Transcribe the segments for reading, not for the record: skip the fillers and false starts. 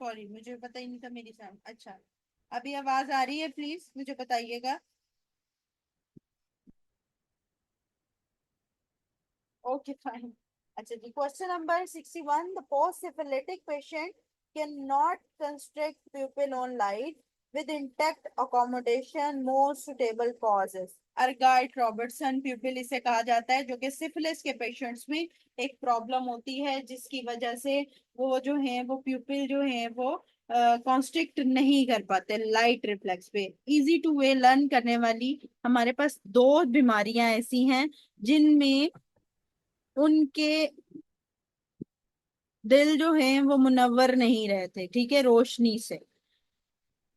Sorry, मुझे पता ही नहीं था मेरी साउंड। अच्छा, अभी आवाज आ रही है? प्लीज मुझे बताइएगा। Okay fine. अच्छा जी, question number 61। The post syphilitic patient can not construct pupil on light with intact accommodation more suitable causes। Argyll Robertson pupil इसे कहा जाता है, जो कि सिफिलिस के पेशेंट्स में एक प्रॉब्लम होती है, जिसकी वजह से वो जो है वो प्यूपिल जो है वो कॉन्स्ट्रिक्ट नहीं कर पाते लाइट रिफ्लेक्स पे। इजी टू वे लर्न करने वाली हमारे पास दो बीमारियां ऐसी हैं जिनमें उनके दिल जो है वो मुनव्वर नहीं रहते, ठीक है, रोशनी से।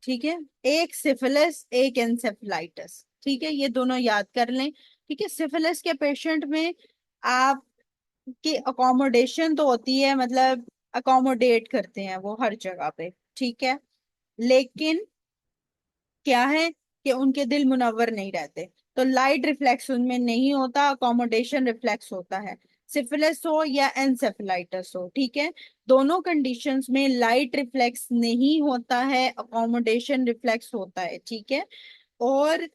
ठीक है, एक सिफिलिस एक एंसेफेलाइटिस, ठीक है, ये दोनों याद कर लें। ठीक है, सिफिलिस के पेशेंट में आपकी अकोमोडेशन तो होती है, मतलब अकोमोडेट करते हैं वो हर जगह पे, ठीक है, लेकिन क्या है कि उनके दिल मुनव्वर नहीं रहते। तो लाइट रिफ्लेक्स उनमें नहीं होता, अकोमोडेशन रिफ्लेक्स होता है। सिफिलिस हो या एनसेफेलाइटिस हो, ठीक है, दोनों कंडीशंस में लाइट रिफ्लेक्स नहीं होता है, अकोमोडेशन रिफ्लेक्स होता है, ठीक है। और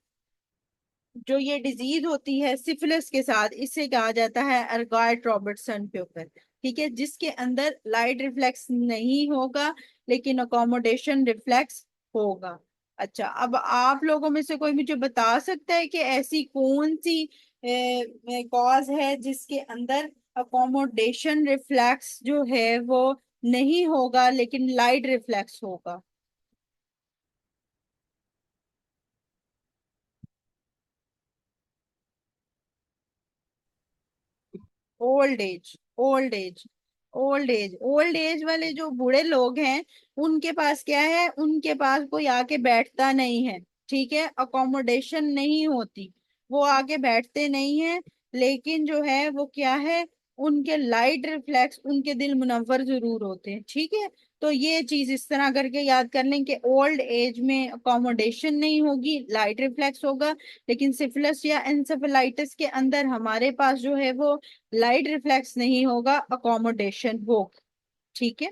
जो ये डिजीज होती है सिफिलिस के साथ, इसे कहा जाता है अर्गार्ट रॉबर्टसन प्यूपल, ठीक है, जिसके अंदर लाइट रिफ्लेक्स नहीं होगा लेकिन अकोमोडेशन रिफ्लेक्स होगा। अच्छा, अब आप लोगों में से कोई मुझे बता सकता है कि ऐसी कौन सी कॉज है जिसके अंदर अकोमोडेशन रिफ्लेक्स जो है वो नहीं होगा लेकिन लाइट रिफ्लेक्स होगा? Old age, old age, old age, old age वाले जो बूढ़े लोग हैं, उनके पास क्या है, उनके पास कोई आके बैठता नहीं है, ठीक है, अकोमोडेशन नहीं होती, वो आके बैठते नहीं है, लेकिन जो है वो क्या है, उनके लाइट रिफ्लेक्स, उनके दिल मुनव्वर जरूर होते हैं, ठीक है। तो ये चीज इस तरह करके याद कर लें कि ओल्ड एज में अकोमोडेशन नहीं होगी, लाइट रिफ्लेक्स होगा, लेकिन सिफिलिस या एंसेफेलाइटिस के अंदर हमारे पास जो है वो लाइट रिफ्लेक्स नहीं होगा, अकोमोडेशन होगा, ठीक है।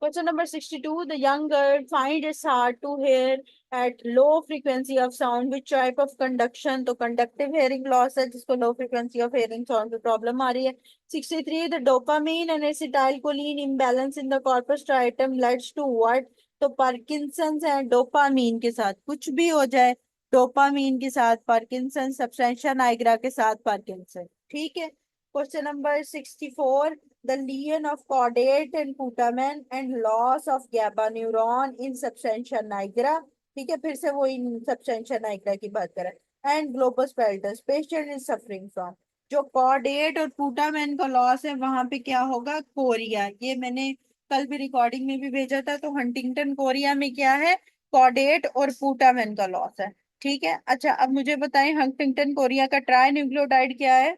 Question number 62. The young girl find it hard to hear at low frequency of sound. Which type of conduction? तो conductive hearing loss है, जिसको low frequency of hearing sound की problem आ रही है। 63. The dopamine and acetylcholine imbalance in the corpus striatum leads to what? तो Parkinson's है dopamine के साथ, कुछ भी हो जाए, डोपामीन के साथ पार्किंसन, सब्सटेंशिया नाइग्रा के साथ पार्किंसन, ठीक है। Question number 64। The lesion of caudate and putamen and loss of GABA neuron in substantia nigra। ठीक है, फिर से वो इन substantia nigra की बात करें। And globus pallidus patient is suffering from। जो कॉर्डेट और पुटामेन का लॉस है वहां पे क्या होगा, कोरिया। ये मैंने कल भी रिकॉर्डिंग में भी भेजा था। तो हंटिंगटन कोरिया में क्या है, कॉर्डेट और पुटामेन का लॉस है, ठीक है। अच्छा, अब मुझे बताएं हंटिंगटन कोरिया का ट्राई न्यूक्लियोटाइड क्या है?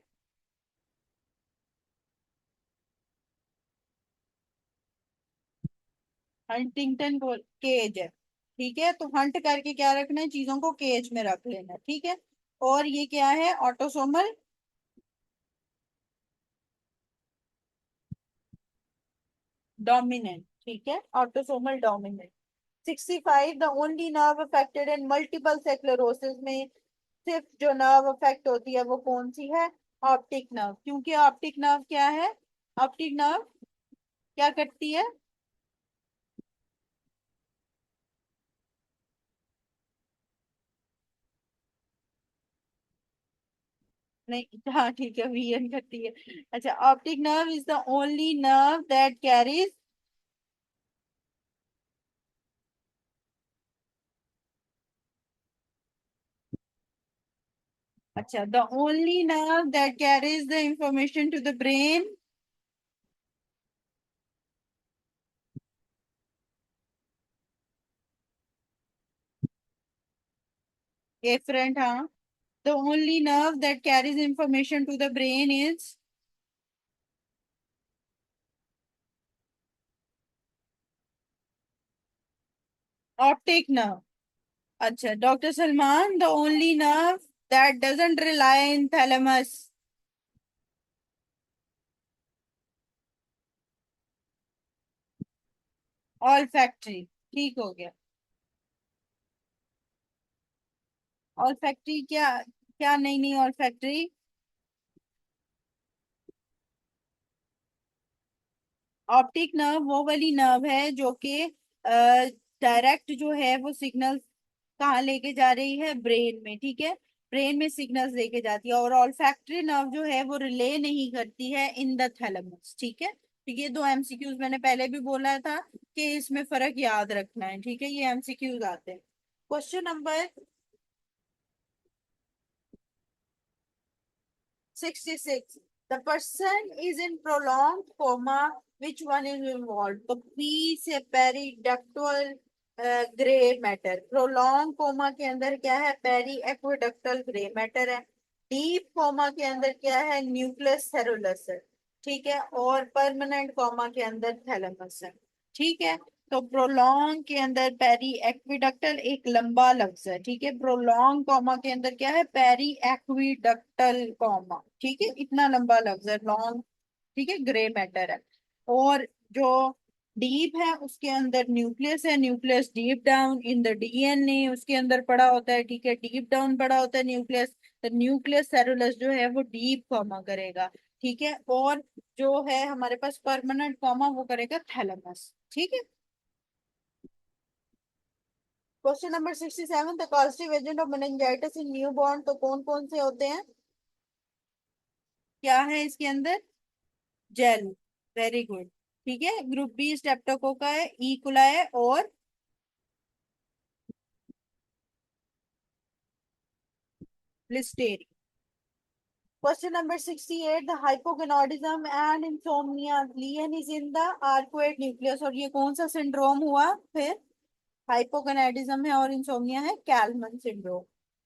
हंटिंगटन को केज है, ठीक है, तो हंट करके क्या रखना है, चीजों को केज में रख लेना है, ठीक है। और ये क्या है, ऑटोसोमल डोमिनेंट, ठीक है, autosomal dominant. 65। The only nerve affected in multiple sclerosis में सिर्फ जो नर्व अफेक्ट होती है वो कौन सी है? ऑप्टिक नर्व, क्योंकि ऑप्टिक नर्व क्या है, ऑप्टिक नर्व क्या करती है? नहीं, हाँ ठीक है, विजन करती है। अच्छा, optic nerve is the only nerve that carries. अच्छा, the only nerve that carries the information to the brain। efferent, हाँ। The only nerve that carries information to the brain is optic nerve। अच्छा, doctor Salman, the only nerve that doesn't rely in thalamus। All factory, ठीक हो गया। All factory क्या, क्या नहीं नहीं all factory. Optic nerve वो वाली नर्व है जो कि डायरेक्ट जो है वो सिग्नल कहाँ लेके जा रही है, ब्रेन में, ठीक है। ब्रेन में सिग्नल्स लेके जाती है। और ऑल्फैक्टरी नर्व जो है वो रिले नहीं करती है इन द थैलेमस, ठीक है। तो ये दो एमसीक्यूज मैंने पहले भी बोला था कि इसमें फर्क याद रखना है, ठीक है। ये एमसीक्यूज आते हैं। Question number 66, the person is in prolonged coma, which one is involved? तो पी से पेरिडक्टल ग्रे मैटर, प्रोलॉन्ग कोमा के अंदर क्या है, पेरी एक्विडक्टल ग्रे मैटर है। डीप कोमा के अंदर क्या है, न्यूक्लियस सेरुलस है, ठीक है। और परमानेंट कोमा के अंदर थैलेमस है, ठीक है। तो प्रोलॉन्ग के अंदर पेरी एक्विडक्टल एक लंबा लफ्ज है, ठीक है। प्रोलॉन्ग कॉमा के अंदर क्या है, पेरी एक्विडक्टल कॉमा, ठीक है। इतना लंबा लफ्ज है, लॉन्ग, ठीक है, ग्रे मैटर है। और जो डीप है उसके अंदर न्यूक्लियस है, nucleus deep down in the DNA उसके अंदर पड़ा होता है, ठीक है। डीप डाउन पड़ा होता है न्यूक्लियस, तो न्यूक्लियस सेलुलस जो है वो डीप कॉमा करेगा, ठीक है। और जो है हमारे पास परमानेंट कॉमा वो करेगा थैलेमस, ठीक है। Question number 67, the causative agent of meningitis in new born, तो कौन कौन से होते हैं, क्या है इसके अंदर, जेल, वेरी गुड, ठीक है। ग्रुप बी स्टेप्टोकोका है, ई कुला है, और listeria. Question number 68, the hypogonadism and insomnia lesion is in the arcuate nucleus, और ये कौन सा सिंड्रोम हुआ फिर, हाइपोगोनाडिज्म है और इंसोम्निया है, Kallmann syndrome.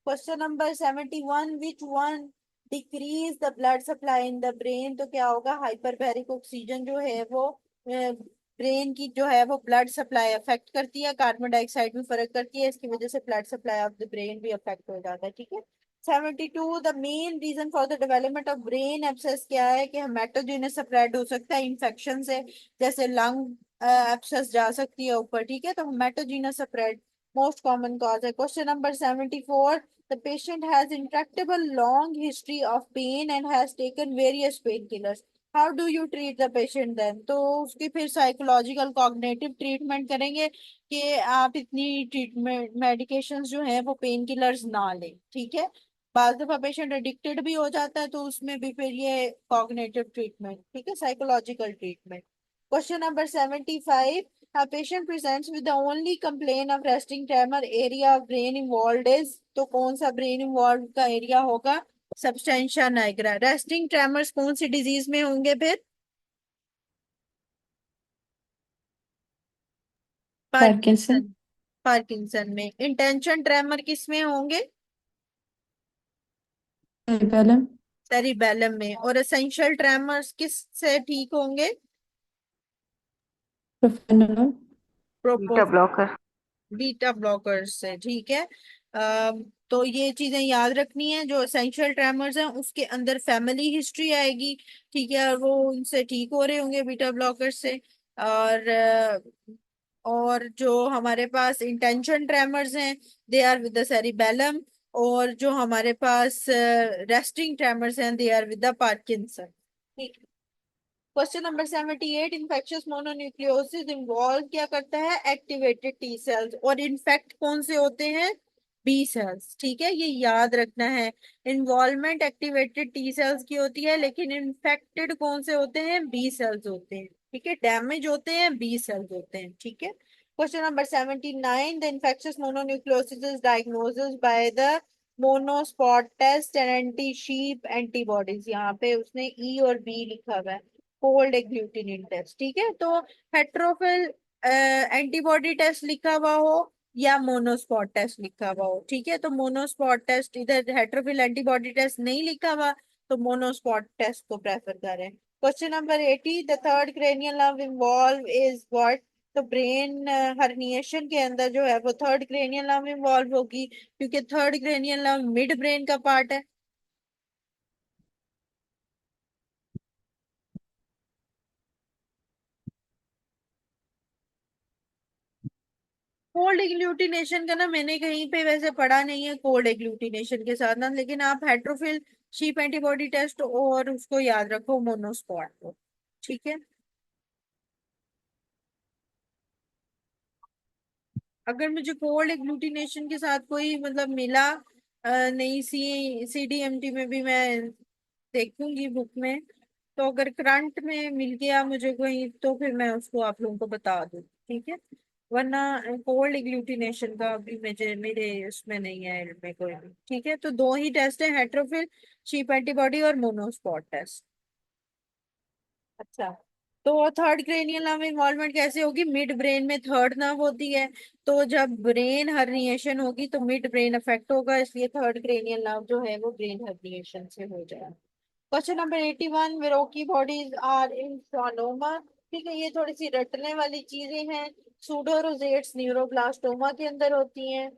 Question number 71, which one decrease the blood supply in the brain, तो क्या होगा, हाइपरबैरिक ऑक्सीजन जो है वो ब्रेन की जो है वो ब्लड सप्लाई अफेक्ट करती है, कार्बन डाइऑक्साइड में फर्क करती है, इसकी वजह से blood supply of the brain भी अफेक्ट हो जाता है, ठीक है। 72, the main reason for the development of brain abscess क्या है, कि हेमेटोजेनस स्प्रेड हो सकता है इन्फेक्शन से, जैसे लंग एब्सेस जा सकती है ऊपर, ठीक है। तो hematogenous spread most common cause है। Question number 74, the patient has intractable long history of pain and has taken various painkillers. How do you treat the patient then? तो उसकी फिर साइकोलॉजिकल कॉग्निटिव ट्रीटमेंट करेंगे कि आप इतनी ट्रीटमेंट मेडिकेशंस जो है वो पेन किलर्स ना लें, ठीक है। बार दफा पेशेंट एडिक्टेड भी हो जाता है तो उसमें भी फिर ये कॉग्निटिव ट्रीटमेंट, ठीक है, psychological treatment. Question number 75, a patient presents with the only complaint of resting tremor, area of brain involved is, तो कौन सा ब्रेन इन्वॉल्व का एरिया होगा, सबस्टेंशिया नाइग्रा। रेस्टिंग ट्रेमर्स कौन सी डिजीज में होंगे फिर, पार्किंसन। पार्किंसन, पार्किंसन में। इंटेंशन ट्रेमर किस में होंगे, सेरिबेलम। सेरिबेलम में। और एसेंशियल ट्रेमर्स किस से ठीक होंगे, प्रोफेनोलोल। प्रोपो, बीटा ब्लॉकर। बीटा ब्लॉकर्स से, ठीक है। तो ये चीजें याद रखनी है, जो एसेंशियल ट्रेमर्स हैं उसके अंदर फैमिली हिस्ट्री आएगी, ठीक है, और वो उनसे ठीक हो रहे होंगे बीटा ब्लॉकर्स से। और और जो हमारे पास इंटेंशन ट्रेमर्स हैं, they are with the cerebellum. और जो हमारे पास रेस्टिंग ट्रेमर्स हैं, they are with the Parkinson, ठीक। Question number 78, infectious mononucleosis involve क्या करता है, एक्टिवेटेड टी सेल्स, और इन्फेक्ट कौन से होते हैं, बी सेल्स, ठीक है, ये याद रखना है। इन्वॉल्वमेंट एक्टिवेटेड टी सेल्स की होती है, लेकिन इन्फेक्टेड कौन से होते हैं, बी सेल्स होते हैं, ठीक है। डैमेज होते हैं, बी सेल्स होते हैं, ठीक है। Question number 79, the infectious mononucleosis is diagnosis by the monospot test and anti sheep antibodies, यहाँ पे उसने ई और बी लिखा हुआ है, कोल्ड एग्लूटिनिन टेस्ट, ठीक है। तो हेट्रोफिल एंटीबॉडी टेस्ट लिखा हुआ हो या मोनोस्पॉट टेस्ट लिखा हुआ हो, ठीक है। तो मोनोस्पॉट टेस्ट, इधर हेट्रोफिल एंटीबॉडी टेस्ट नहीं लिखा हुआ तो मोनोस्पॉट टेस्ट को प्रेफर करें। Question number 80, the third cranial nerve involve is what, तो ब्रेन हर्निएशन के अंदर जो है वो थर्ड क्रेनियल नर्व इन्वॉल्व होगी, क्योंकि third cranial nerve mid brain का पार्ट है। कोल्ड एग्लूटिनेशन का ना मैंने कहीं पे वैसे पढ़ा नहीं है कोल्ड एग्लूटिनेशन के साथ ना, लेकिन आप हाइड्रोफिल शीप एंटीबॉडी टेस्ट और उसको याद रखो मोनोस्पॉट को। ठीक है। अगर मुझे कोल्ड एग्लूटिनेशन के साथ कोई मतलब मिला नहीं, CDMT में भी मैं देखूंगी बुक में। तो अगर करंट में मिल गया मुझे कोई तो फिर मैं उसको आप लोगों को बता दूँ। ठीक है। वरना कोल्ड एग्लूटिनेशन का अभी मुझे मेरे उसमें नहीं है इल्म में कोई भी। ठीक है, तो दो ही टेस्ट है, हेट्रोफिल शीप एंटीबॉडी और मोनोस्पॉट टेस्ट। अच्छा। तो थर्ड क्रेनियल नर्व इन्वॉल्वमेंट कैसे होगी? मिड ब्रेन में थर्ड नर्व होती है, तो जब ब्रेन हर्निएशन होगी तो मिड ब्रेन अफेक्ट होगा, इसलिए थर्ड क्रेनियल नर्व जो है वो ब्रेन हर्निएशन से हो जाएगा। Question number 81, Verocay bodies are in schwannoma। ठीक है, ये थोड़ी सी रटने वाली चीजें हैं। सूडोरोजेट्स न्यूरोब्लास्टोमा के अंदर होती हैं।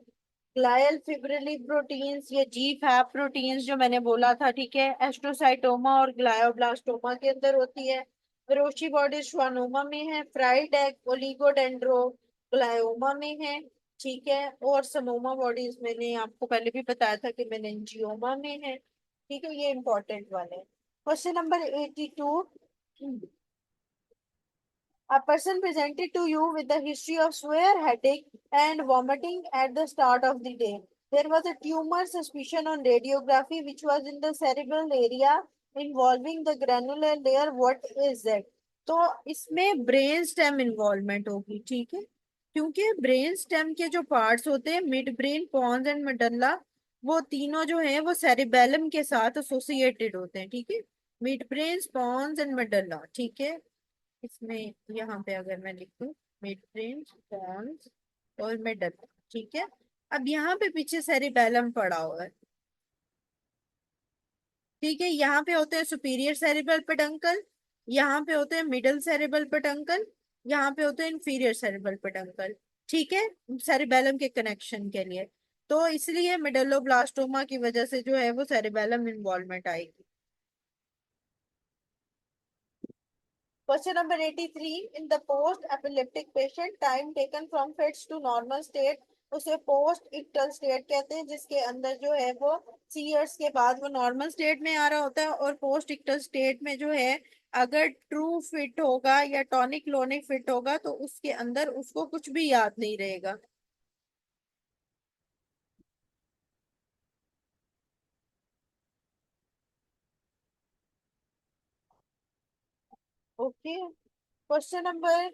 ग्लायल फिब्रिली प्रोटीन्स, ये जी फैप प्रोटीन्स जो मैंने बोला था, ठीक है, एस्ट्रोसाइटोमा और ग्लायोब्लास्टोमा के अंदर होती है। विरोची बॉडी श्वानोमा में है। फ्राइड एग ओलिगोडेंड्रोग्लायोमा में है। ठीक है। और सनोमा बॉडीज मैंने आपको पहले भी बताया था कि मेनिंजियोमा में है। ठीक है, ये इंपॉर्टेंट वाले। Question number 82, a person presented to you with a history of severe headache and vomiting at the start of the day. There was a tumor suspicion on radiography which was in the cerebral area involving the granular layer. What is that? तो इसमें brain stem involvement होगी। ठीक है, क्योंकि brain stem के जो parts होते हैं, मिड ब्रेन, पॉन्स एंड मेडल्ला, वो तीनों जो है वो सेरिबेलम के साथ एसोसिएटेड होते हैं। ठीक है, मिड ब्रेन, पॉन्स एंड मेडल्ला। ठीक है, इसमें यहाँ पे अगर मैं लिखूं मिड ब्रेन, पॉन्स और मिडल। ठीक है। अब यहाँ पे पीछे सेरिबेलम पड़ा हुआ है। ठीक है, यहाँ पे होते हैं सुपीरियर सेरिब्रल पेडंकल, यहाँ पे होते हैं मिडल सेरिब्रल पेडंकल, यहाँ पे होते हैं इंफीरियर सेरिब्रल पेडंकल। ठीक है, सेरिबेलम के कनेक्शन के लिए। तो इसलिए मेडलोब्लास्टोमा की वजह से जो है वो सेरिबेलम इन्वॉल्वमेंट आएगी। Question number 83. In the post-epileptic patient, time taken from fits to normal state उसे पोस्ट इक्टल स्टेट कहते हैं, जिसके अंदर जो है वो सीयर्स के बाद वो नॉर्मल स्टेट में आ रहा होता है। और पोस्ट इक्टल स्टेट में जो है अगर ट्रू फिट होगा या टॉनिक क्लोनिक फिट होगा तो उसके अंदर उसको कुछ भी याद नहीं रहेगा। Okay. Question number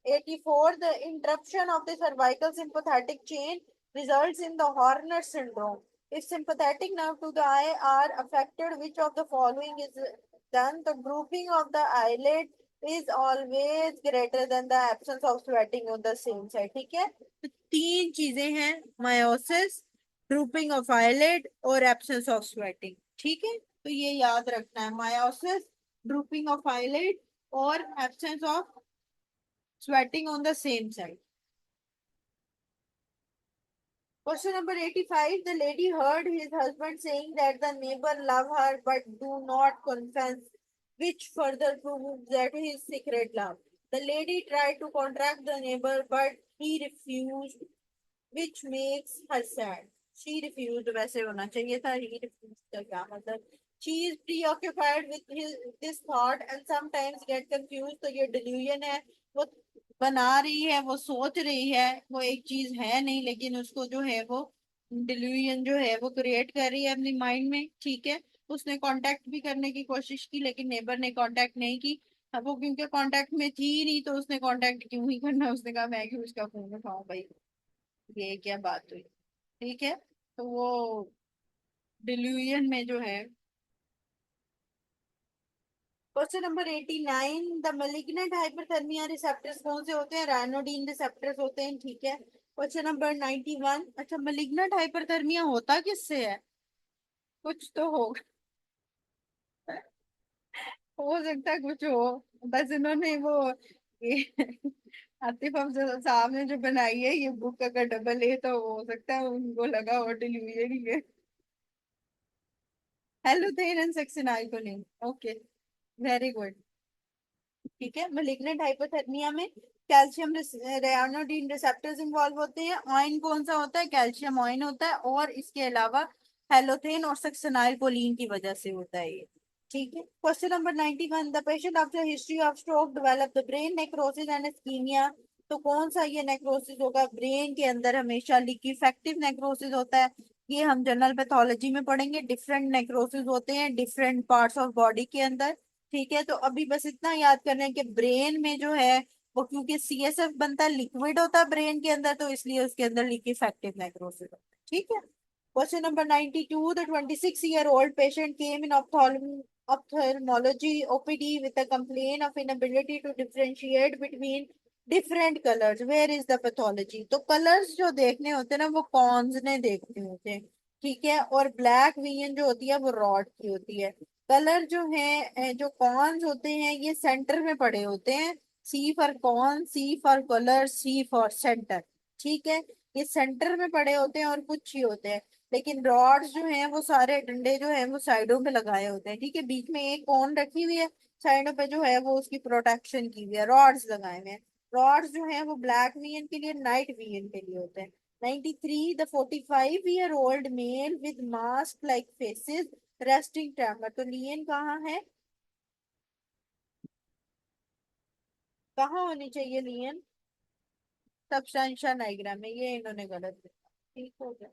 84. The interruption of the cervical sympathetic chain results in the Horner syndrome. If sympathetic nerve to the eye are affected, which of the following is done? The drooping of the eyelid is always greater than the absence of sweating on the same side. ठीक है, तो तीन चीजें हैं, meiosis, drooping of eyelid और absence of sweating. ठीक है, तो ये याद रखना है, मायोसिस, ड्रूपिंग ऑफ आईलिड और absence of sweating on the same side. Question number 85. The lady heard his husband saying that the neighbor love her but do not confess, which further proves that his secret love. The lady tried to contract the neighbor but he refused, which makes her sad. She refused, वैसे होना चाहिए था, he refused का क्या मतलब? She is preoccupied with this thought and sometimes get confused, तो ये delusion है। वो बना रही है, वो सोच रही है, वो एक चीज है नहीं, लेकिन उसको जो है वो डिल्यूजन जो है वो क्रिएट कर रही है अपनी माइंड में। ठीक है, उसने कांटेक्ट भी करने की कोशिश की लेकिन नेबर ने कांटेक्ट नहीं की। अब वो क्योंकि कांटेक्ट में थी ही नहीं तो उसने कांटेक्ट क्यों ही करना, उसने कहा मैं क्यों उसका फोन उठाऊं भाई। ये क्या बात हुई? ठीक है, तो वो डिल्यूजन में जो है। Question number 89। The malignant hyperthermia receptors कौन से होते हैं? रायनोडिन रिसेप्टर्स होते हैं। ठीक है। Question number 91। अच्छा, मेलिग्नेंट हाइपरथर्मिया होता किससे है? कुछ तो होगा। हो सकता है कुछ हो, बस इन्होंने वो ये आतिफ अफजल साहब ने जो बनाई है ये बुक, अगर डबल ए तो हो सकता है उनको लगा और डिलीवरी है। Halothane and succinylcholine. Okay, very good. ठीक है, मेलिग्नेंट हाइपोथर्मिया में कैल्शियम रेयानोडिन रिसेप्टर्स इन्वॉल्व होते हैं। ऑइन कौन सा होता है? कैल्शियम ऑइन होता है, और इसके अलावा हेलोथेन और सक्सेनाइल कोलिन की वजह से होता है ये। ठीक है। Question number 91, the patient after history of stroke develop the brain necrosis and ischaemia. तो कौन सा ये नेक्रोसिस होगा? ब्रेन के अंदर हमेशा लिक्विफेक्टिव नेक्रोसिस होता है। ये हम जनरल पैथोलॉजी में पढ़ेंगे। डिफरेंट नेक्रोसिस होते हैं डिफरेंट पार्ट्स ऑफ बॉडी के अंदर। ठीक है, तो अभी बस इतना याद करना है कि ब्रेन में जो है वो, क्योंकि सीएसएफ बनता है, लिक्विड होता है ब्रेन के अंदर, तो इसलिए उसके अंदर लिक्विफेक्टिव नेक्रोसिस होता है। ठीक है। Question number 92, the 26-year-old patient came in ophthalmology OPD with a complaint of inability to differentiate between different colors. Where is the pathology? तो कलर्स जो देखने होते हैं ना, वो कॉन्स ने देखने होते हैं। ठीक है, और ब्लैक विजन जो होती है वो रॉड की होती है। कलर जो है, जो कॉन्स होते हैं, ये सेंटर में पड़े होते हैं। C for cone, C for colour, C for centre. ठीक है, ये सेंटर में पड़े होते हैं और कुछ ही होते हैं। लेकिन रॉड्स जो हैं वो सारे डंडे जो हैं वो साइडों पे लगाए होते हैं। ठीक है, बीच में एक कॉन रखी हुई है, साइडों पे जो है वो उसकी प्रोटेक्शन की हुई है, रॉड्स लगाए हुए हैं। रॉड्स जो हैं वो ब्लैक विजन के लिए, नाइट विजन के लिए होते हैं। 93, the 45-year-old male with mask like faces resting tremor. तो लियन कहाँ है? कहाँ होनी चाहिए लियन? सबस्टेंशिया नाइग्रा में। ये इन्होंने गलत लिखा। ठीक हो गया।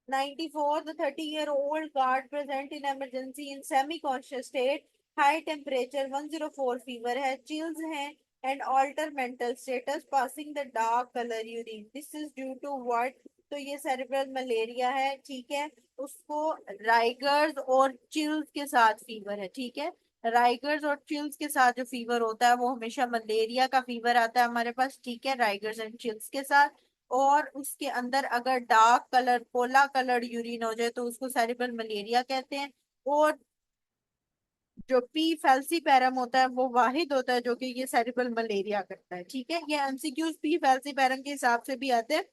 94, the 30-year-old guard present in emergency in semi-conscious state, high temperature 104 fever है, chills हैं, and alter mental status, passing the dark color urine. This is due to what? तो ये cerebral malaria है। ठीक है, उसको राइगर्स और चिल्स के साथ फीवर है। ठीक है, राइगर्स और चिल्स के साथ जो फीवर होता है वो हमेशा मलेरिया का फीवर आता है हमारे पास। ठीक है, राइगर्स एंड चिल्स के साथ। और उसके अंदर अगर dark colour, Cola colour urine हो जाए तो उसको सेरिब्रल मलेरिया कहते हैं। और जो पी फैल्सीपैरम होता है वो वाहिद होता है जो कि ये सेरिब्रल मलेरिया करता है। ठीक है, ये एमसीक्यूज पी फैल्सीपैरम के हिसाब से भी आते हैं।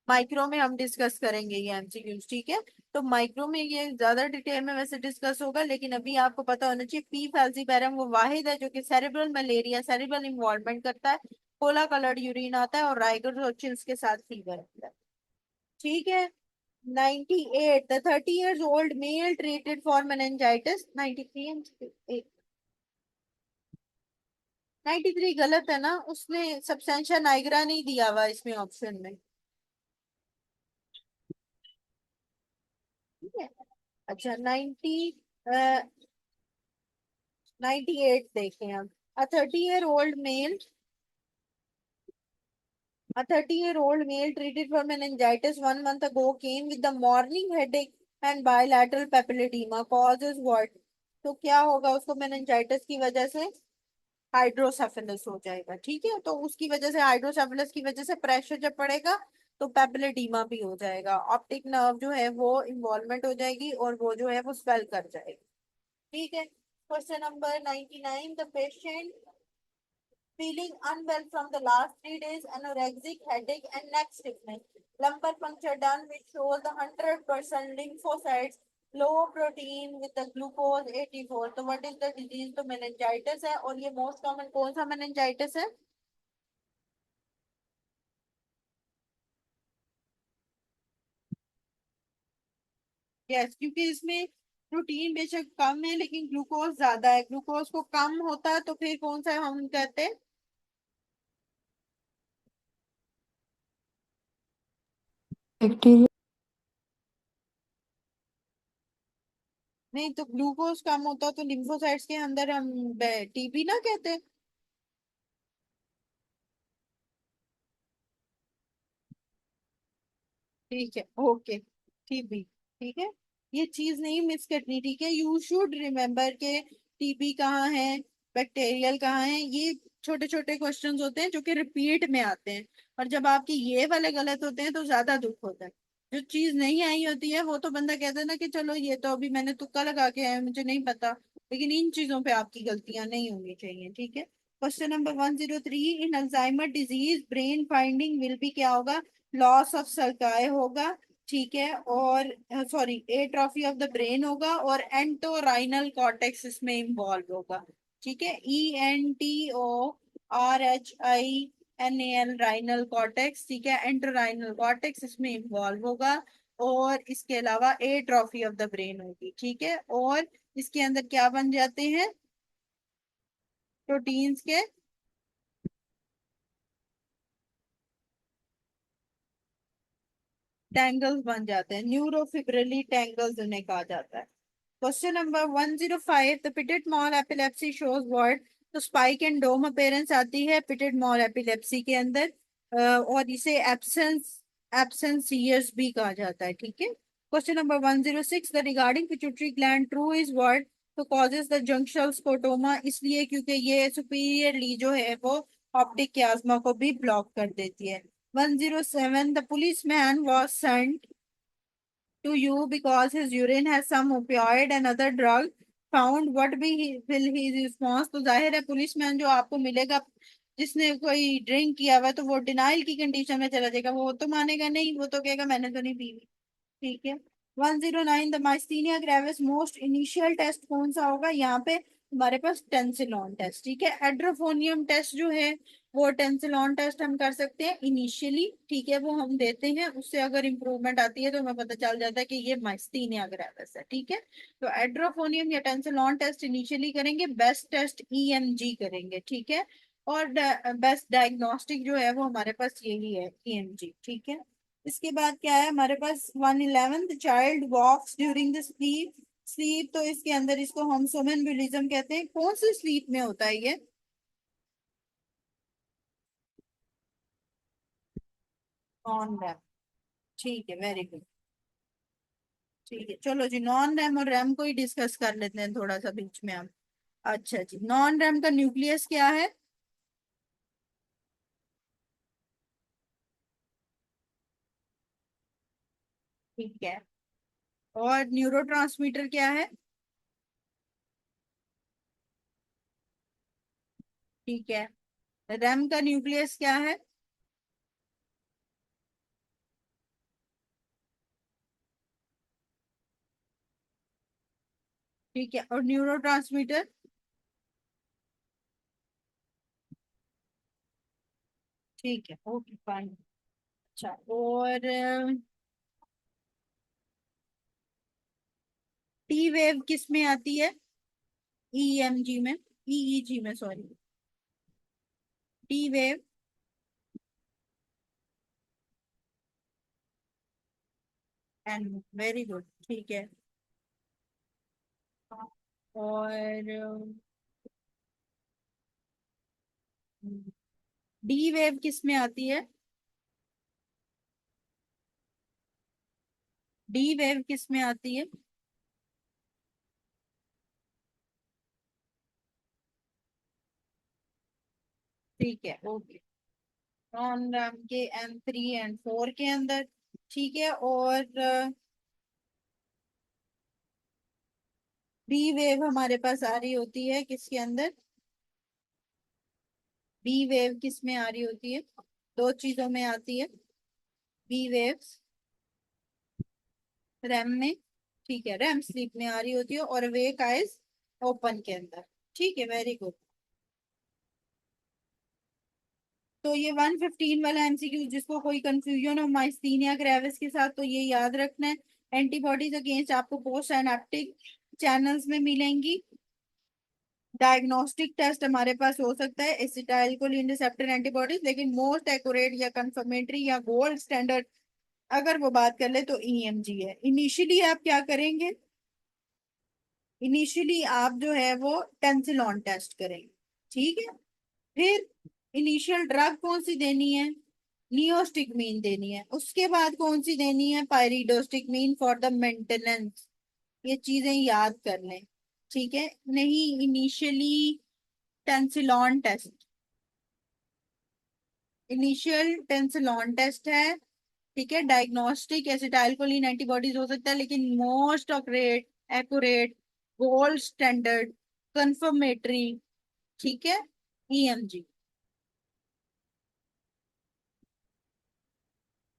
माइक्रो में हम डिस्कस करेंगे ये एमसीक्यूज। ठीक है, तो माइक्रो में ये ज्यादा डिटेल में वैसे डिस्कस होगा, लेकिन अभी आपको पता होना चाहिए पी फैल्सीपैरम वो वाहिद है जो कि सेरिब्रल मलेरिया, सेरिब्रल इन्वॉल्वमेंट करता है। कोला कलर्ड यूरिन आता है और राइगर्स और चिल्स के साथ फीवर आता है। ठीक है। 98, the 30 years old male treated for meningitis। 93 and 93 गलत है ना, उसने सबस्टेंशिया नाइग्रा नहीं दिया हुआ इसमें ऑप्शन में। ठीक है। अच्छा 98 देखें हम। अ 30-year-old male, a 30-year-old male treated for meningitis 1 month ago came with the morning headache and bilateral papilledema. Causes what? तो क्या होगा उसको meningitis की वजह से? हाइड्रोसेफेलस हो जाएगा। ठीक है, तो उसकी वजह से, हाइड्रोसेफेलस की वजह से प्रेशर जब पड़ेगा तो पेपिलेडीमा भी हो जाएगा। ऑप्टिक नर्व जो है वो इन्वॉल्वमेंट हो जाएगी और वो जो है वो स्वेल कर जाएगी। ठीक है। Question number 99, the patient feeling unwell from the last 3 days, anorexic, headache, and neck stiffness. Lumbar puncture done, which shows the 100% lymphocytes, low protein with the glucose 84. तो what is the disease? तो meningitis है, और ये most common कौन सा meningitis है? Yes, क्योंकि इसमें प्रोटीन बेशक कम है लेकिन ग्लूकोज ज्यादा है। ग्लूकोज को कम होता है तो फिर कौन सा हम कहते हैं? बैक्टीरिया। नहीं, तो ग्लूकोज कम होता तो लिम्फोसाइट्स के अंदर हम टीबी ना कहते? ठीक है, ओके। टीबी। ठीक है, ये चीज नहीं मिस करनी। ठीक है, यू शुड रिमेम्बर के टीबी कहाँ है, बैक्टीरियल कहाँ है। ये छोटे छोटे क्वेश्चंस होते हैं जो कि रिपीट में आते हैं, और जब आपके ये वाले गलत होते हैं तो ज्यादा दुख होता है। जो चीज नहीं आई होती है वो तो बंदा कहता है ना कि चलो ये तो अभी मैंने तुक्का लगा के आया, मुझे नहीं पता। लेकिन इन चीजों पे आपकी गलतियां नहीं होनी चाहिए। ठीक है। Question number 103, in Alzheimer disease brain finding will be क्या होगा? लॉस ऑफ सगाई होगा। ठीक है, और sorry, atrophy of the brain होगा, और एंटोराइनल कॉर्टेक्स इसमें इन्वॉल्व होगा। ठीक है, ENTO RHINAL राइनल कॉर्टेक्स, ठीक है, एंटरराइनल कॉर्टेक्स इसमें इन्वॉल्व होगा। और इसके अलावा ए ट्रॉफी ऑफ द ब्रेन होगी, ठीक है। और इसके अंदर क्या बन जाते हैं, प्रोटीन्स के टैंगल्स बन जाते हैं, न्यूरोफिब्रिली टैंगल्स उन्हें कहा जाता है। Question number 105, the petit mal epilepsy shows what. तो स्पाइक एंड डोम अपीयरेंस आती है पिटेट मॉल एपिलेप्सी के अंदर। और इसे एब्सेंस ईयर्स भी कहा जाता है, ठीक है। Question number 106, the regarding pituitary gland true is what. तो कॉजेज द जंक्शनल स्कोटोमा, इसलिए क्योंकि ये सुपीरियरली जो है वो ऑप्टिक क्यास्मा को भी ब्लॉक कर देती है। 107, the policeman was sent to you because his urine has some opioid and other drug found, what be will his response। तो जाहिर है पुलिसमैन जो आपको मिलेगा जिसने कोई ड्रिंक किया हुआ है, तो वो डिनाइल की कंडीशन में चला जाएगा, वो तो मानेगा नहीं, वो तो कहेगा मैंने तो नहीं पी हुई, ठीक है। 109, the myasthenia gravis most initial test कौन सा होगा, यहाँ पे हमारे पास टेंसिलॉन टेस्ट, ठीक है। एड्रोफोनियम टेस्ट जो है वो टेंसिलॉन टेस्ट हम कर सकते हैं इनिशियली, ठीक है, वो हम देते हैं, उससे अगर इंप्रूवमेंट आती है तो हमें पता चल जाता है कि ये माइस्थीनिया ग्रेविस है, ठीक है। तो एड्रोफोनियम या टेंसिलॉन टेस्ट इनिशियली करेंगे, बेस्ट टेस्ट ईएमजी करेंगे, ठीक है। और बेस्ट डायग्नोस्टिक जो है वो हमारे पास यही है, ईएमजी, ठीक है। इसके बाद क्या है हमारे पास, 111, the child walks during the sleep. Sleep तो इसके अंदर इसको हम सोमेनबुलिज्म कहते हैं, कौन सी स्लीप में होता है ये, नॉन रैम, ठीक है, वेरी गुड, ठीक है। चलो जी, नॉन रैम और रैम को ही डिस्कस कर लेते हैं थोड़ा सा बीच में हम। अच्छा जी, नॉन रैम का न्यूक्लियस क्या है, ठीक है। और न्यूरोट्रांसमीटर क्या है, ठीक है। रैम का न्यूक्लियस क्या है, ठीक है। और न्यूरोट्रांसमीटर, ठीक है, ओके फाइन। अच्छा, और टी वेव किस में आती है, ईएमजी में, ईईजी में, sorry, T wave, and, very good, ठीक है। और डी वेव किस में आती है, डी वेव किस में आती है, ठीक है, ओके। नॉन रैम के N3 and 4 के अंदर, ठीक है। और बी वेव हमारे पास आ रही होती है किसके अंदर, बी वेव किस में आ रही होती है, दो चीजों में आती है, बी वेव्स रैम में, ठीक है, रैम स्लीप में आ रही होती है, और वेक आइज ओपन के अंदर, ठीक है, वेरी गुड। तो ये 115 वाला एमसीक्यू, जिसको कोई कंफ्यूजन हो माइस्थीनिया ग्रेविस के साथ, तो ये याद रखना है। एंटीबॉडीज अगेंस्ट आपको पोस्ट सिनैप्टिक चैनल्स में मिलेंगी। डायग्नोस्टिक टेस्ट हमारे पास हो सकता है एसिटाइलकोलिन रिसेप्टर एंटीबॉडीज, लेकिन मोस्ट एक्यूरेट या कंफर्मेटरी या गोल्ड स्टैंडर्ड अगर वो बात कर ले तो ईएमजी है। इनिशियली आप क्या करेंगे, इनिशियली आप जो है वो टेंसिलॉन टेस्ट करेंगे, ठीक है। फिर इनिशियल ड्रग कौन सी देनी है, नियोस्टिकमीन देनी है। उसके बाद कौन सी देनी है, पायरिडोस्टिकमीन फॉर द मेंटेनेंस। ये चीजें याद कर लें, ठीक है। नहीं, initially Tensilon test, initial Tensilon test है, ठीक है। डायग्नोस्टिक एसिटाइलकोलिन एंटीबॉडीज हो सकता है, लेकिन most accurate, accurate, gold standard, confirmatory, ठीक है, ईएमजी।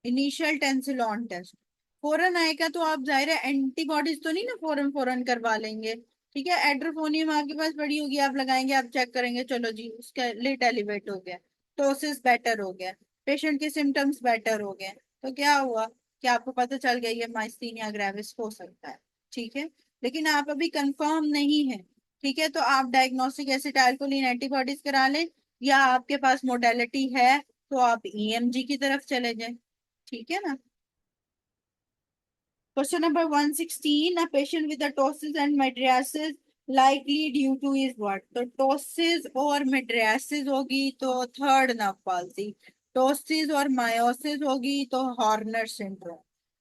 इनिशियल टेंसिलॉन टेस्ट, फौरन आएगा तो आप जाहिर है एंटीबॉडीज तो नहीं ना फौरन फौरन करवा लेंगे, ठीक है, एड्रोफोनियम आपके पास पड़ी होगी, आप लगाएंगे, आप चेक करेंगे, चलो जी उसका लिट एलिवेट हो गया, टोसिस बेटर हो गया, पेशेंट के सिम्टम्स बेटर हो गए, तो क्या हुआ कि आपको पता चल गया ये माइस्थीनिया ग्रेविस हो सकता है। ठीक है, लेकिन आप अभी कंफर्म नहीं है। ठीक है, तो आप डायग्नोस्टिक एसिटाइलकोलिन एंटीबॉडीज करा लें, या आपके पास मोडेलिटी है तो आप ईएमजी की तरफ चले जाएं। ठीक है ना। Question number 116. A patient with a ptosis and mydriasis likely due to is what? तो टोसिस और मिड्रियासिस होगी तो थर्ड नर्व पाल्सी, टोसिस और मायोसिस होगी तो हॉर्नर सिंड्रोम।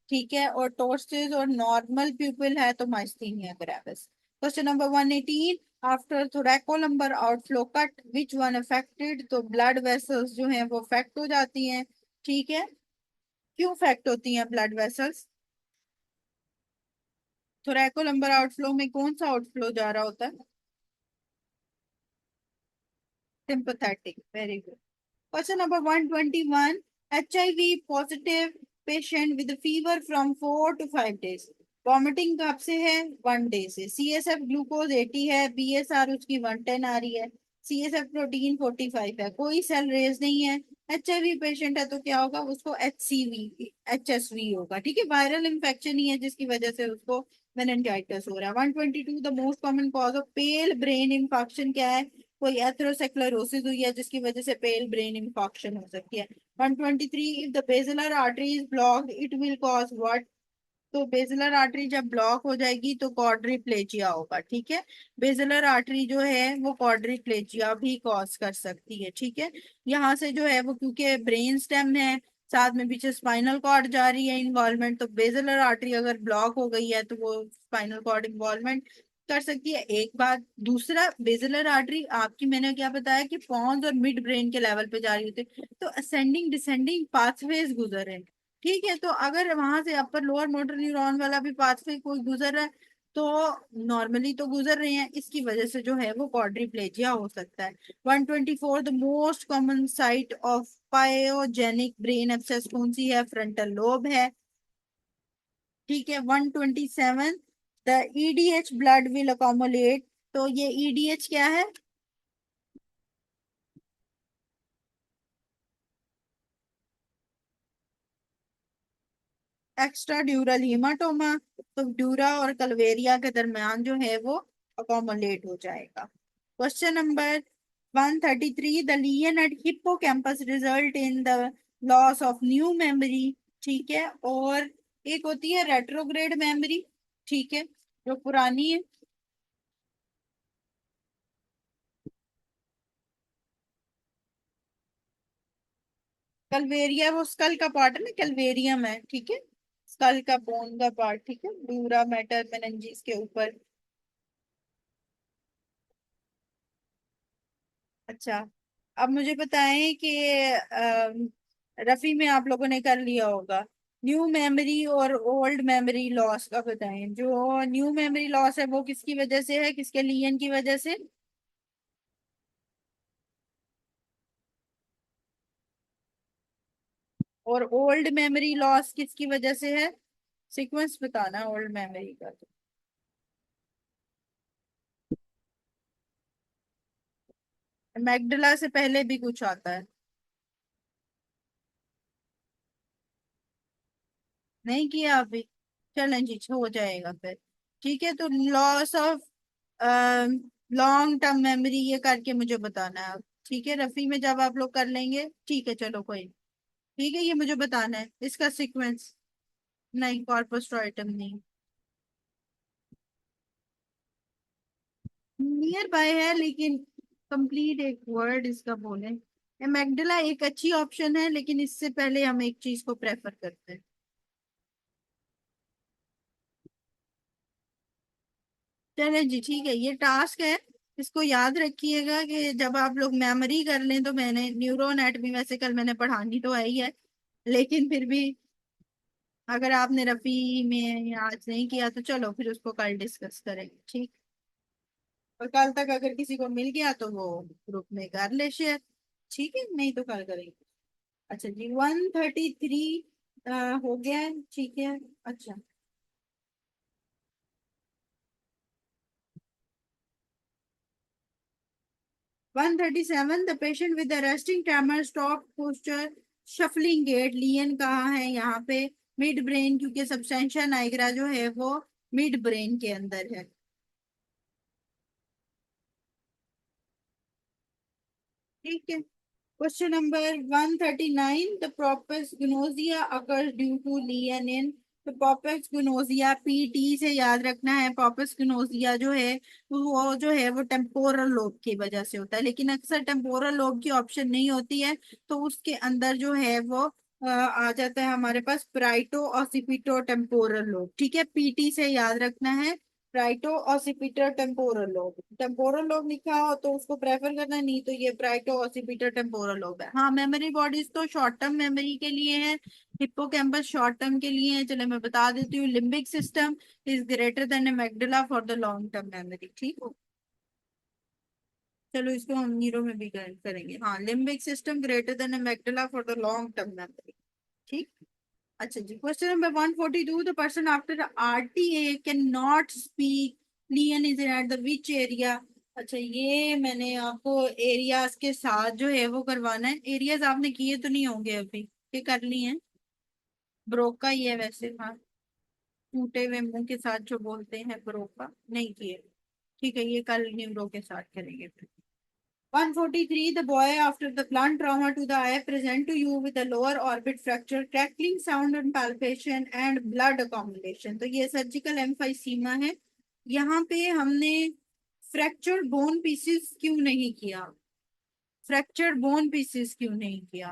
ठीक है, और टोसिस और नॉर्मल प्यूपिल है तो myasthenia gravis. Question number 118. After thoracolumbar outflow cut which one affected, तो ब्लड वेसल्स जो हैं वो अफेक्ट हो जाती हैं। ठीक है, क्यों अफेक्ट होती हैं ब्लड वेसल्स? थोरैकोलम्बर आउटफ्लो में कौन सा आउटफ्लो जा रहा होता है? Sympathetic, very good. Question number 121. HIV positive patient with fever from 4 to 5 days, vomiting कब से है? 1 डे से। CSF ग्लूकोज 80 है, BSR उसकी 110 आ रही है, CSF प्रोटीन 45 है, कोई सेल रेज नहीं है, HIV पेशेंट है, तो क्या होगा उसको? HCV HSV होगा। ठीक है, वायरल इन्फेक्शन ही है जिसकी वजह से उसको मेनिंजाइटिस हो रहा है। 122. The most common cause of pale brain infection क्या है? कोई एथेरोस्क्लेरोसिस हुई है जिसकी वजह से पेल ब्रेन इंफेक्शन हो सकती है। 123. If the basilar artery is blocked it will cause what, तो बेसिलर आर्टरी जब ब्लॉक हो जाएगी तो क्वाड्रीप्लेजिया होगा। ठीक है, बेसिलर आर्टरी जो है वो क्वाड्रीप्लेजिया भी कॉज कर सकती है। ठीक है, यहाँ से जो है वो क्योंकि ब्रेन स्टेम है, साथ में पीछे स्पाइनल कॉर्ड जा रही है इन्वॉल्वमेंट, तो बेसिलर आर्टरी अगर ब्लॉक हो गई है तो वो स्पाइनल कॉर्ड इन्वॉल्वमेंट कर सकती है। एक बात, दूसरा, बेसिलर आर्टरी आपकी मैंने क्या बताया कि पॉन्स और मिड ब्रेन के लेवल पे जा रही होती है, तो असेंडिंग डिसेंडिंग पाथवेज गुजर रहे हैं। ठीक है, तो अगर वहां से अपर लोअर मोटर न्यूरॉन वाला भी पाथवे कोई गुजर रहा है, तो नॉर्मली तो गुजर रहे हैं, इसकी वजह से जो है वो क्वाड्रीप्लेजिया हो सकता है। 124. The most common site of pyogenic brain abscess कौन सी है? फ्रंटल लोब है। ठीक है, 127. द ईडीएच ब्लड विल अकोमोलेट, तो ये ईडीएच क्या है? एक्स्ट्रा ड्यूरल हीमाटोमा, तो ड्यूरा और कलवेरिया के दरमियान जो है वो अकोमोलेट हो जाएगा। Question number 133. The lesion at hippocampus result in the loss of new memory. ठीक है, और एक होती है रेट्रोग्रेड मेमोरी। ठीक है, जो पुरानी है। कलवेरिया वो स्कल का पार्ट है ना, कलवेरियम है। ठीक है, स्कल का बोन का पार्ट। ठीक है, ड्यूरा मेटर मेनिंजिस के ऊपर। अच्छा, अब मुझे बताएं कि रफी में आप लोगों ने कर लिया होगा, न्यू मेमोरी और ओल्ड मेमोरी लॉस का बताएं। जो न्यू मेमोरी लॉस है वो किसकी वजह से है, किसके लीजन की वजह से? और ओल्ड मेमोरी लॉस किसकी वजह से है? सीक्वेंस बताना ओल्ड मेमोरी का। मैगडला से पहले भी कुछ आता है? नहीं किया अभी? चलें जी, हो जाएगा फिर। ठीक है, तो loss of long term memory ये करके मुझे बताना है। ठीक है, रफी में जब आप लोग कर लेंगे, ठीक है, चलो कोई नहीं। ठीक है, ये मुझे बताना है इसका सीक्वेंस। नहीं, कॉर्पस नहीं। नियर बाय है लेकिन कंप्लीट एक वर्ड इसका बोले। मैगडला एक अच्छी ऑप्शन है, लेकिन इससे पहले हम एक चीज को प्रेफर करते हैं। चले जी, ठीक है, ये टास्क है, इसको याद रखिएगा कि जब आप लोग मेमोरी कर लें, तो मैंने न्यूरो एनाटॉमी वैसे कल मैंने पढ़ानी तो है ही है, लेकिन फिर भी अगर आपने रफी में आज नहीं किया तो चलो फिर उसको कल डिस्कस करेंगे। ठीक, और कल तक अगर किसी को मिल गया तो वो ग्रुप में कर ले शेयर। ठीक है, नहीं तो कल करेंगे। अच्छा जी, 133 हो गया है। ठीक है। अच्छा, 137, the patient with resting tremor stop posture shuffling gait. Lesion कहाँ है यहाँ पे? मिड ब्रेन, क्योंकि सबस्टेंशिया नाइग्रा जो है वो मिड ब्रेन के अंदर है। ठीक है। Question number 139, the prosopagnosia occurs due to lesion in. तो प्रोपेगनोसिया पीटी से याद रखना है। प्रोपेगनोसिया जो है वो टेम्पोरल लोब की वजह से होता है, लेकिन अक्सर टेम्पोरल लोब की ऑप्शन नहीं होती है, तो उसके अंदर जो है वो आ जाता है हमारे पास प्राइटो ऑसिपिटो टेम्पोरल लोब। ठीक है, पीटी से याद रखना है। राइटो ऑसिपिटर टेम्पोरल लोब। टेम्पोरल लोब लिखा हो तो उसको प्रेफर करना, नहीं तो ये राइटो ऑसिपिटर टेम्पोरल लोब है। हाँ, मेमोरी बॉडीज तो शॉर्ट टर्म मेमोरी के लिए है, हिप्पोकैम्पस शॉर्ट टर्म के लिए है। चलो मैं बता देती हूँ, limbic system is greater than amygdala for the long term memory. ठीक हो, चलो इसको हम नीरो में भी करेंगे। हाँ, limbic system greater than amygdala for the long term memory. ठीक। अच्छा जी, question number 142, the person after RTA can not speak lesion is at the which area. अच्छा, ये मैंने आपको एरियाज के साथ जो है वो करवाना है। एरियाज आपने किए तो नहीं होंगे अभी, ये कर लिए हैं? ब्रोका ही है वैसे, हाँ। टूटे हुए मुंह के साथ जो बोलते हैं, ब्रोका नहीं किए। ठीक है, ये कल न्यूरो के साथ करेंगे फिर। 143, the boy after the blunt trauma to the eye present to you with a lower orbit fracture, crackling sound and palpation and blood accumulation। तो ये सर्जिकल एम्फाइसीमा है। यहाँ पे हमने फ्रैक्चर्ड बोन पीसेस क्यों नहीं किया? फ्रैक्चर्ड बोन पीसेस क्यों नहीं किया?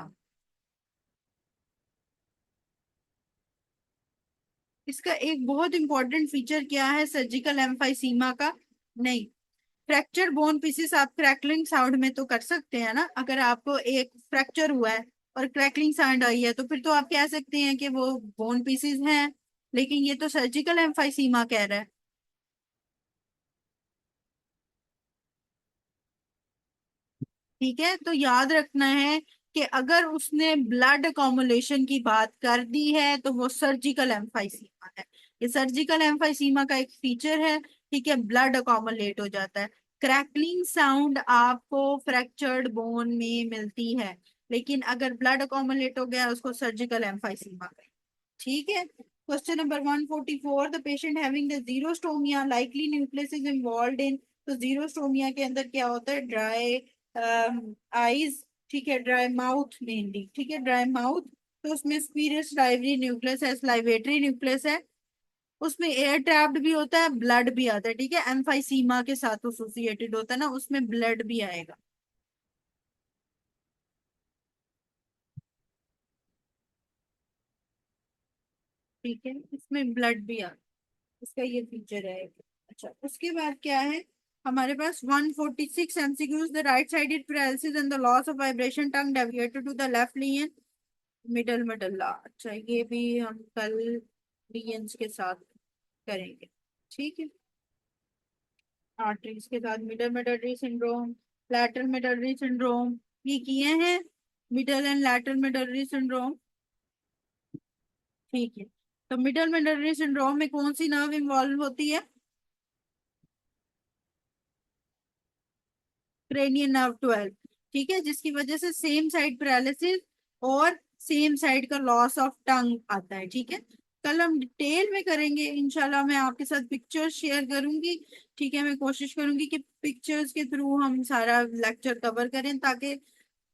इसका एक बहुत इंपॉर्टेंट फीचर क्या है सर्जिकल एम्फाइसीमा का? नहीं, फ्रैक्चर बोन पीसेस आप क्रैकलिंग साउंड में तो कर सकते हैं ना। अगर आपको एक फ्रैक्चर हुआ है और क्रैकलिंग साउंड आई है तो फिर तो आप कह सकते हैं कि वो बोन पीसेस हैं, लेकिन ये तो सर्जिकल एम्फाइसीमा कह रहा है। ठीक है, तो याद रखना है कि अगर उसने ब्लड अकोमुलेशन की बात कर दी है तो वो सर्जिकल एम्फाइसीमा है। ये सर्जिकल एम्फाइसीमा का एक फीचर है। ठीक है, ब्लड अकोमुलेट हो जाता है। क्रैकलिंग साउंड आपको फ्रैक्चर्ड बोन में मिलती है, लेकिन अगर ब्लड अकोमुलेट हो गया उसको सर्जिकल एम्फाइसीमा कहें। ठीक है। Question number 144, the patient having the xerostomia likely nucleus is involved in. तो जीरोस्टोमिया के अंदर क्या होता है? ड्राई आईज, ठीक है, ड्राई माउथ मेनली। ठीक है, ड्राई माउथ। तो उसमें स्क्वीरस लाइवरी न्यूक्लियस है, स्लाइवेटरी न्यूक्लियस है। उसमें एयर ट्रैप्ड भी होता है, ब्लड भी आता है। ठीक है, एम्फाइसीमा के साथ एसोसिएटेड होता है ना, उसमें ब्लड भी आएगा। ठीक है, इसमें ब्लड भी आता है, इसका ये फीचर है। अच्छा, उसके बाद क्या है हमारे पास? 146 MCQs, the right sided paralysis and the loss of vibration, tongue deviated to the left lesion, middle medulla. अच्छा, ये भी हम कल लियंस के साथ करेंगे। ठीक है, आर्टरीज के साथ middle medullary syndrome, lateral medullary syndrome, ये किए हैं, middle and lateral medullary syndrome. ठीक है, तो मिडल मेडलरी सिंड्रोम में कौन सी नर्व इन्वॉल्व होती है? Cranium nerve 12। ठीक है, जिसकी वजह से सेम साइड पैरालिसिस और सेम साइड का लॉस ऑफ टंग आता है। ठीक है, कल हम डिटेल में करेंगे इंशाल्लाह। मैं आपके साथ पिक्चर्स शेयर करूंगी। ठीक है, मैं कोशिश करूंगी कि पिक्चर्स के थ्रू हम सारा लेक्चर कवर करें, ताकि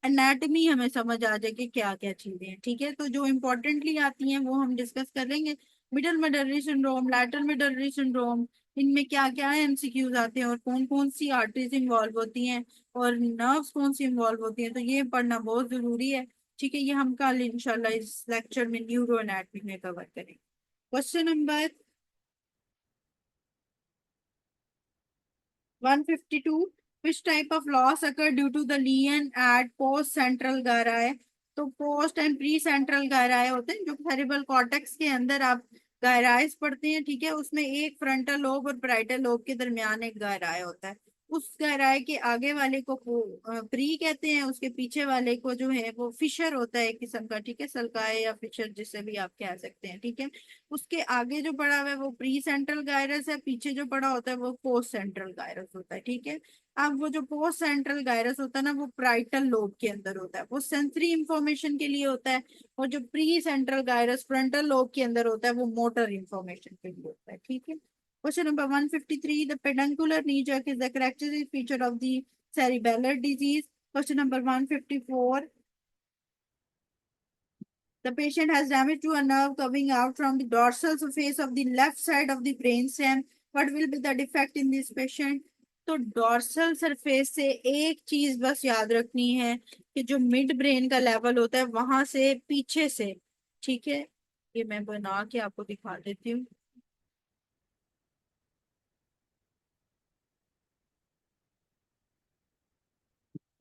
एनाटमी हमें समझ आ जाए कि क्या क्या चीजें हैं। ठीक है, तो जो इम्पोर्टेंटली आती हैं वो हम डिस्कस कर लेंगे। Middle medullary syndrome, lateral medullary syndrome, इनमें क्या क्या एमसीक्यूज आते हैं और कौन कौन सी आर्टरीज इंवॉल्व होती हैं और नर्व्स कौन सी इंवॉल्व होती हैं, तो ये पढ़ना बहुत जरूरी है। ठीक है, ये हम कल इंशाल्लाह इस लेक्चर में न्यूरो एनाटमी में कवर करेंगे। Question number 152, which type of loss occur due to the lesion at post central gyri। तो post and pre central gyri होते हैं, जो सेरिब्रल कॉर्टेक्स के अंदर आप gyri पढ़ते हैं। ठीक है, उसमें एक फ्रंटल लोब और पैराइटल लोब के दरमियान एक gyri होता है। उस गहराई के आगे वाले को प्री कहते हैं, उसके पीछे वाले को जो है वो फिशर होता है एक किस्म का, ठीक है, सल्काए या फिशर जिसे भी आप कह सकते हैं, ठीक है। उसके आगे जो पड़ा हुआ है वो प्री सेंट्रल गायरस है, पीछे जो पड़ा होता है वो पोस्ट सेंट्रल गायरस होता है, ठीक है। अब वो जो पोस्ट सेंट्रल गायरस होता है ना, वो प्राइटल लोब के अंदर होता है, वो सेंसरी इंफॉर्मेशन के लिए होता है। और जो pre central gyrus frontal lobe के अंदर होता है वो मोटर इंफॉर्मेशन के लिए होता है, ठीक है। Question number 153. The peduncular knee jerk is the characteristic feature of the cerebellar disease. Question number 154. The patient has damage to a nerve coming out from the dorsal surface of the left side of the brainstem. What will be the defect in this patient? तो dorsal surface से एक चीज बस याद रखनी है कि जो मिड ब्रेन का लेवल होता है वहां से पीछे से, ठीक है, ये मैं बना के आपको दिखा देती हूँ।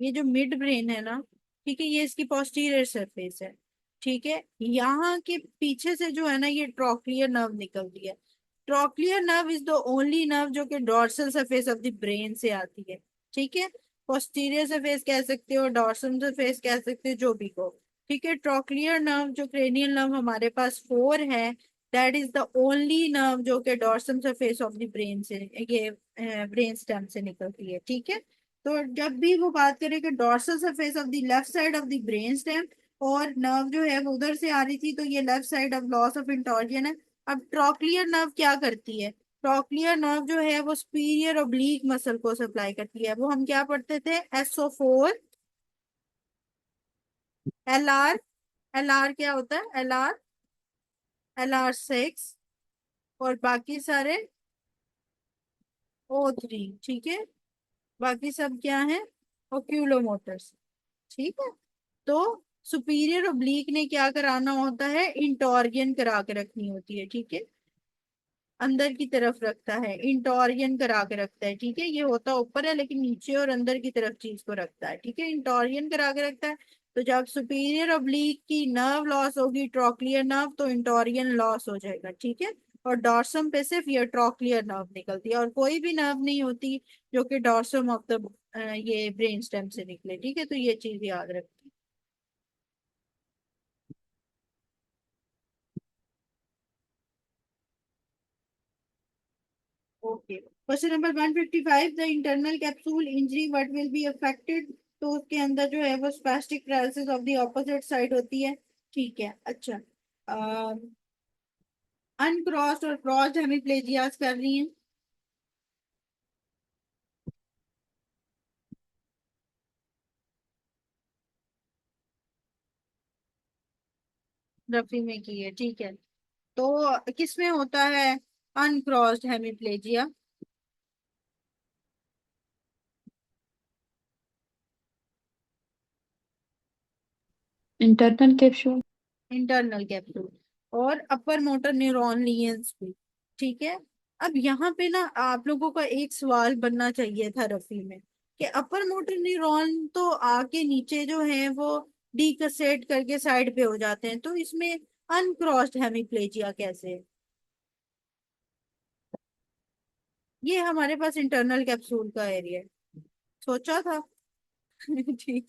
ये जो मिड ब्रेन है ना, ठीक है, ये इसकी पोस्टीरियर सरफेस है, ठीक है। यहाँ के पीछे से जो है ना ये ट्रॉक्लियर नर्व निकलती है। Trochlear nerve is the only nerve जो कि dorsal surface of the brain से आती है, ठीक है। पोस्टीरियर सरफेस कह सकते हो, डॉर्सल सरफेस कह सकते हो, जो भी को, ठीक है। ट्रॉक्लियर नर्व जो क्रेनियल नर्व हमारे पास फोर है, that is the only nerve जो कि dorsal surface of the brain से, ये ब्रेन स्टेम से निकलती है, ठीक है। तो जब भी वो बात करें कि dorsal surface of the left side of the brain stem और नर्व जो है वो उधर से आ रही थी, तो ये left side of loss of intorsion है। अब ट्रॉक्लियर नर्व क्या करती है? ट्रॉक्लियर नर्व जो है वो सुपीरियर ओब्लीक मसल को सप्लाई करती है, वो हम क्या पढ़ते थे, SO4 LR। LR क्या होता है? LR6 और बाकी सारे O3, ठीक है। बाकी सब क्या है? ओक्यूलोमोटर्स, ठीक है। तो सुपीरियर ओब्लीक ने क्या कराना होता है, इंटॉर्गियन करा के रखनी होती है, ठीक है। अंदर की तरफ रखता है, इंटॉर्गियन करा के रखता है, ठीक है। ये होता ऊपर है लेकिन नीचे और अंदर की तरफ चीज को रखता है, ठीक है, इंटॉर्गियन करा के रखता है। तो जब सुपीरियर ओब्लीक की नर्व लॉस होगी, ट्रॉक्लियर नर्व, तो इंटॉर्गियन लॉस हो जाएगा, ठीक है। और डॉर्सम पे सिर्फ ये ट्रॉक्लियर नर्व निकलती है और कोई भी नर्व नहीं होती जो कि डॉर्सम ऑफ द ये ब्रेन स्टेम से निकले, ठीक है। तो ये चीज याद रखती है। Okay, question number 155, the internal capsule injury what will be affected. तो उसके अंदर जो है वो spastic paralysis of the opposite side होती है, ठीक है। अच्छा, अनक्रॉस्ड और क्रॉस्ड हेमिप्लेजियास कर रही हैं, रफी में की है, ठीक है। तो किस में होता है uncrossed hemiplegia? internal capsule. Internal capsule और अपर मोटर न्यूरॉन लीनियंस भी, ठीक है। अब यहाँ पे ना आप लोगों का एक सवाल बनना चाहिए था रफी में कि अपर मोटर न्यूरॉन तो आके नीचे जो है वो डीकसेट करके साइड पे हो जाते हैं, तो इसमें अनक्रॉस्ड हेमिप्लेजिया कैसे है? ये हमारे पास इंटरनल कैप्सूल का एरिया है, सोचा था। ठीक,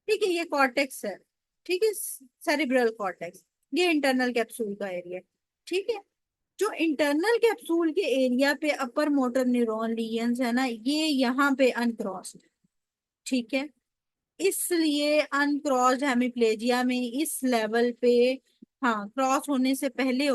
ठीक है, ये कॉर्टेक्स है, ठीक है, सेरिब्रल कॉर्टेक्स, ये इंटरनल कैप्सूल का एरिया है, ठीक है। जो इंटरनल कैप्सूल के एरिया पे अपर मोटर न्यूरॉन लीजन्स है ना, ये यहाँ पे अनक्रॉस्ड, ठीक है। इसलिए अनक्रॉस्ड हेमिप्लेजिया में इस लेवल पे, हाँ, क्रॉस होने से पहले